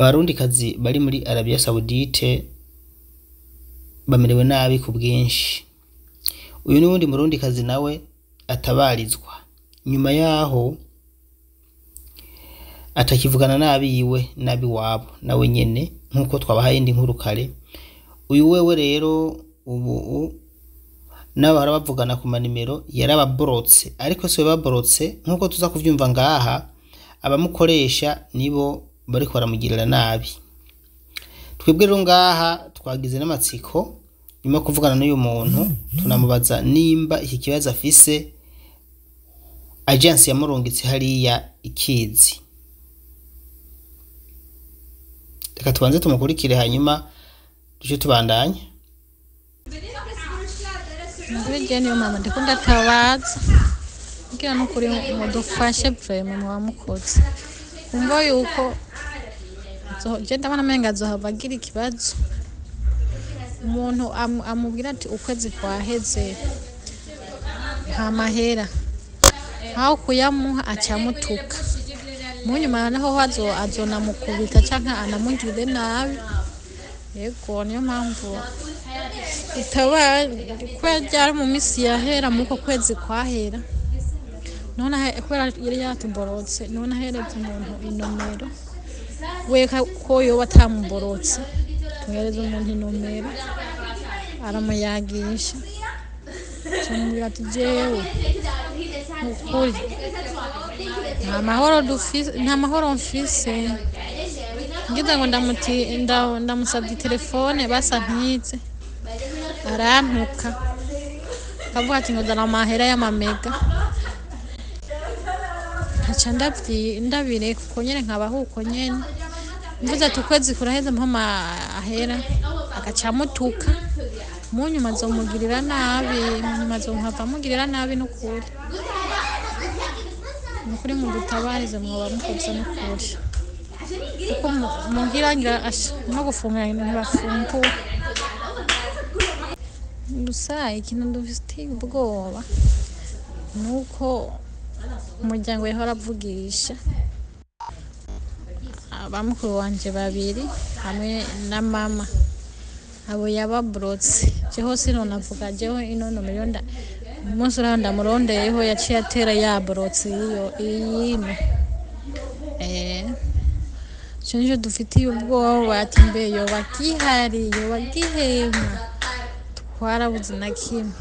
abarundikazi bari muri Arabia Saudite bamerewe nabi ku bwinshi. Uyu ni wundi murundikazi nawe atabarizwa nyuma yaho atakivugana nabi yiwe nabi wabo nawe nyene nkuko twabahaye indi nkuru kare. Uyu wewe rero ubu nabo harabavugana ku manimero yarababorotse, ariko se baborotse nkuko tuza kuvyumva ngaha abamukoresha nibo bariko baramugirira nabi. Twebwe rero ngaha twagize n'amatsiko nyuma kuvugana n'uyu muntu, tunamubaza nimba iki kibazo afise agency yamurungitse hariya ikizi. Reka tubanze tumukurikire hanyuma tuje tubandanya. Ngwije niyo mama ndikunda tabaza ngira no kuri mudufashe vraiment mwamukoze umva yuko je ndabona menga zohavagira ikibazo. Umuntu amubwira ati ukwezi kwaheze nta mahera aho kuyamuha acamutuka munyuma naho azona mukubita canke anamungire nabi. Yego niyo mpamvu itaba kwajya mu misi yahera muko kwezi kwahera none kwera yari yatuborotse none ahereza umuntu inomero weka ko yo batamuborotse tuhereza umuntu inomero aramuyagisha cyumvira tujewe ukuri nta mahoro mfise ngize ngo ndamusabye telefone basa ntize arantuka kavuga ati ngo dana amahera y'amamega aca ndabire kuko nyene nkabaho uko nyene mvuze ati ukwezi kuraheze mpa mahera agaca mutuka munyuma azomugirira nabi munyuma azomuhava amugirira nabi n'ukuri nukuri mu dutabarize mwoba mukoze n'ukuri kuko mungirangira no gufunga ntibafungura gusa ikintu dufite ubwoba nuko umuryango yahora avugisha abamukuru wanje babiri hamwe na mama abo yababrotse jeho sinonavuga jeho ino nomero umunsi uraho ndamurondeyeho yaciye atera yabrotse iyino cyo dufitiye ubwoba ati mbe yo bagihema twarabuze na kimwe.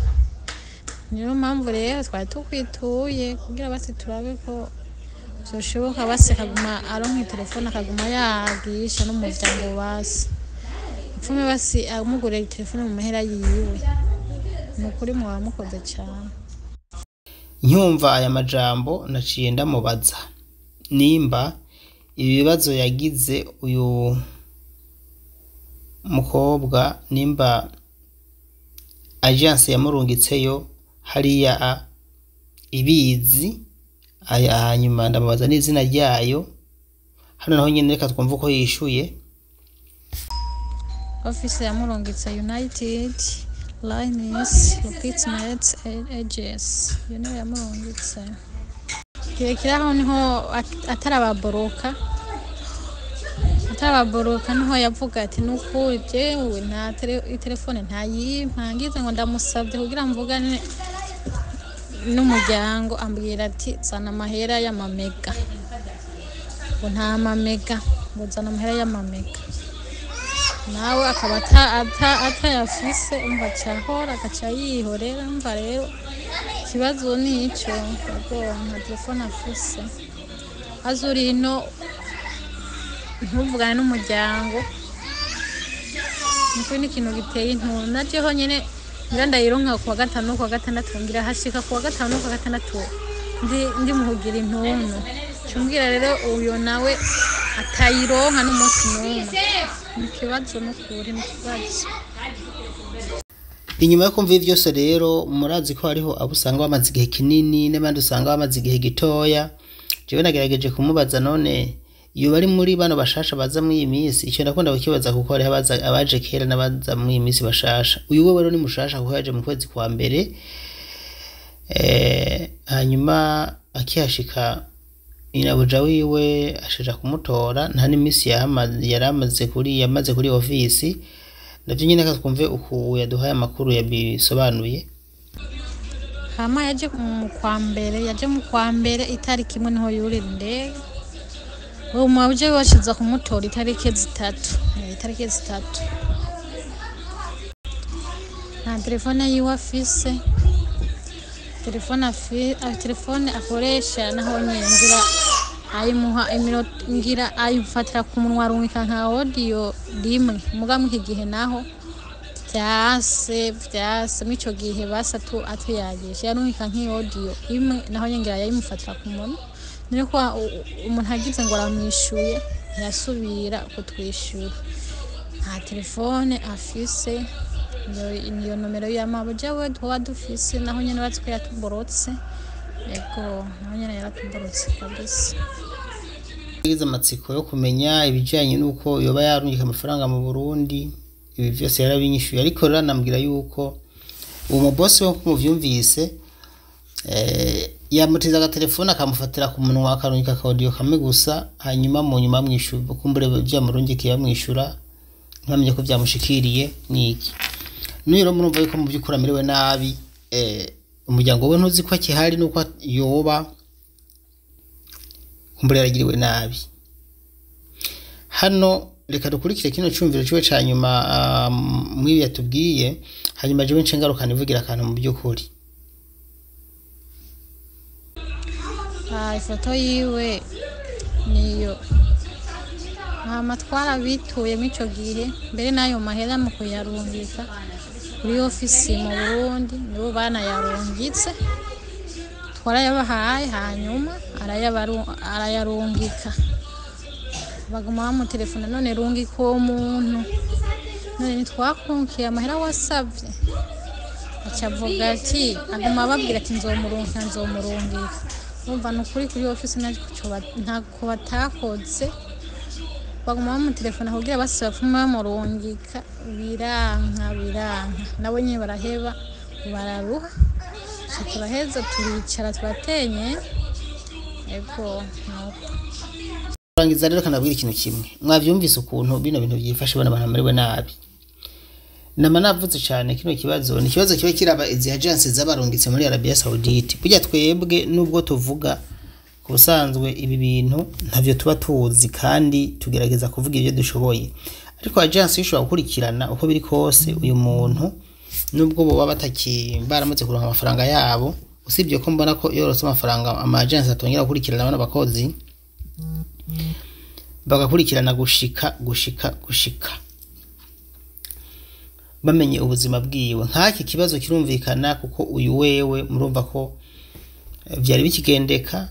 Niyo mpamvu rero twari tukwituye kugira basi turabe ko byoshoboka basi kaguma aronka telefone akaguma yagisha n'umuryango basi mfume basi amugurira telefone mu mahera yiwe nukuri mwamukoze cyane. Nyumva aya majambo naciye ndamubaza nimba ibibazo yagize uyu mukobwa nimba agence yamurungitseyo hariya ibizi hanyuma ndamubaza n'izina ryayo. Hano naho nyene reka twumva uko yishuye. Office yamurungitse United Lines Recruitment Agency yamurungitse kirekiraho niho atarababoroka niho yavuga ati nukuri jewe nta telefone ntayimpangize ngo ndamusabye kugira mvugane n'umuryango ambwira ati zana amahera y'amamega ngo nta mamega ngo zana amahera y'amamega nawe akaba atayafise umva cyahora agaca yihorera. Umva rero ikibazo ni icyo ubwo nta telefone afise azuri ino ntuvugane n'umuryango nuko ni ikintu giteye intu najeho nyene ngira ndayironka ku wa gatanu ku wa gatandatu ngira hashika ku wa gatanu ku wa gatandatu ndi muhugira intuntu cumbwira rero uyo nawe atayironka n'umunsi n'umwe ikibazo n'ukuri n'ikibazo. Inyuma yo kumva byose rero murazi ko hariho abo usanga bamaze igihe kinini n'abandi usanga bamaze igihe gitoya. Jewe nagerageje kumubaza none iyo bari muri bano bashasha baza muri iyi minsi icyo ndakunda kukibaza kuko hari abaje kera n'abaza muri iyi minsi bashasha. Uyu we rero ni mushasha kuko yaje mu kwezi kwa mbere hanyuma akihashika inabuja wiwe ashaja kumutora nta n'imisi yamaze kuri ofisi. Navyo nyene katwumve uku yaduhaye amakuru yabisobanuye. Hama yaje mu kwa mbere itariki imwe niho yurira indege. Uwo mwaje washiza kumutora itariki zitatu. Na telefone yiwe afise. Telefone akoresha naho ngira ayimuha ngira ayifatira ku munwa rumika nka audio rimwe. Mugamwe iki gihe naho vyase mico gihe basatu atuyagisha yarumika nk'audio imwe naho ngira yayimufatira ku munwa. Niko umuntu agize ngo aramwishuye yasubira kutwishura. Nta telefone afise niyo nomero y'amabuja we twa dufise naho nyene batwe yatuborotse. Ego naho nyene yaratuborotse kabisa. Igize amatsiko yo kumenya ibijanye nuko yoba yarungika amafaranga mu Burundi. Ibi vyose yarabinyishuye ariko ranambwira yuko uwo boss we kumuvyumvise yamutiza agatelefone akamufatira ku munwa akarungika audio kamwe gusa hanyuma mu nyuma mwishura kumbure vyamurungikiye bamwishura ntamenye ko vyamushikiriye niki. Niro murumva yuko mu byukura miriwe nabi umuryango we ntuzi ko akihari nuko yoba kumbure yaragiriwe nabi. Hano reka dukurikire kino cyumviro cyo cyanyuma mwibi yatubwiye hanyuma jewe ncengaruka nivugira akantu mu byukuri. Ifoto yiwe niyo amatwara bituye mico gihe mbere nayo mahera mu kuyarungika kuri ofisi mu Burundi nibo bana yarungitse twarayabahaye hanyuma arayarungika baguma mu telefone none rungika uwo muntu none nitwakunkiye amahera wasavye acavuga ati aguma babwira ati nzomurungika umva nukuri kuri ofisi ntako batakoze baguma mu telefone kugira basi bapfuma bamurungika biranka nabo nyine baraheba bararuha turaheza turicara turatenye. Ego rangiza rero kanabwira ikintu kimwe mwavyumvise ukuntu bino bintu byifashe bana bamariwe nabi. Nama navuze cyane kino kibazo ni kibazo kibe kiraba izi agencies z'abarungitse muri Arabia Saudite. Burya twebwe nubwo tuvuga kubusanzwe ibi bintu ntavyo tuba tuzi kandi tugerageza kuvuga ibyo dushoboye, ariko agency ishobora gukurikirana uko biri kose uyu muntu nubwo bo baba baramutse kuronka amafaranga yabo. Usibye ko mbona ko yorose amafaranga ama agency atongera gukurikirana abana bakozi bagakurikirana gushika bamenye ubuzima bwiwe. Nk'aki kibazo kirumvikana kuko uyu wewe murumva ko byari bikigendeka.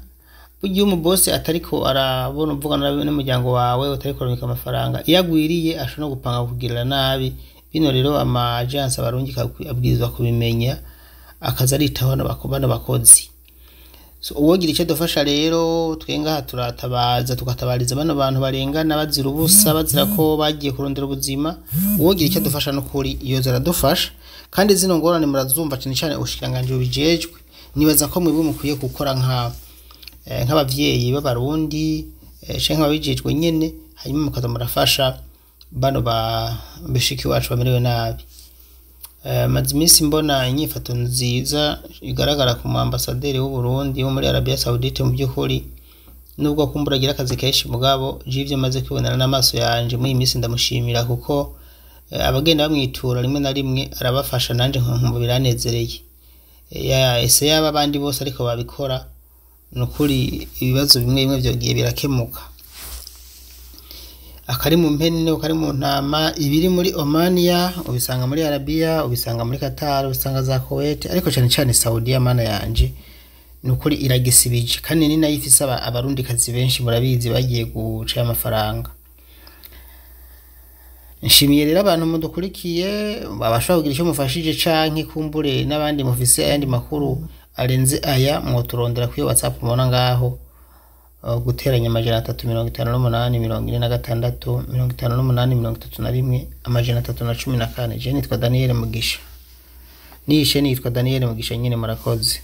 Burya umu boss atariko arabona umvugana n'umuryango wawe utariko kuronka amafaranga iyagwiriye ashobora gupanga kugirira nabi. Bino rero ama agency abarungika abwirizwa kubimenya akaza aritaho n'abakobana bakozi. So uwogira icyo dufasha rero twenga turatabaza tukatabariza bano bantu barengana bazira ubusa bazira ko bagiye kurondera ubuzima. Uwogira icyo dufasha no kuri iyo zaradufasha kandi zino ngorane murazumva cyane ushikanganje ubijejwe. Nibaza ko mwibu mukwiye gukora nk'abavyeyi b'abarundi canke ababijejwe nyene hanyuma mukaza murafasha bano bishiki wacu bamerewe nabi. Mazimisi mbona inyifato nziza igaragara ku ambassadeur w'u Burundi wo muri Arabia Saudite. Mu byukuri nubwo kumburagira akazi kenshi mugabo jivye maze kwibonana n'amaso yanje muri imisi ndamushimira kuko abagenda bamwitura rimwe na rimwe arabafasha nanje nkumva biranezereye. Ese yaba abandi bose ariko babikora nukuri ibibazo bimwe byogiye birakemuka. Akari mu mpene ukari mu ntama ibiri muri Omania ubisanga muri Arabia ubisanga muri Qatar ubisanga za Kuwait ariko cyane Saudi mana yanje nukuri iragisibije kandi ni nayo ifise abarundi kazi benshi murabizi bagiye guca amafaranga. Nshimiye rero abantu mudukurikiye babashaka kugira icyo mufashije canke kumbure n'abandi mufise ayandi makuru arenze aya mwoturondera kuri WhatsApp mubona ngaho guteranya 358 46 58 314 je nitwa Daniel Mugisha nyine murakoze.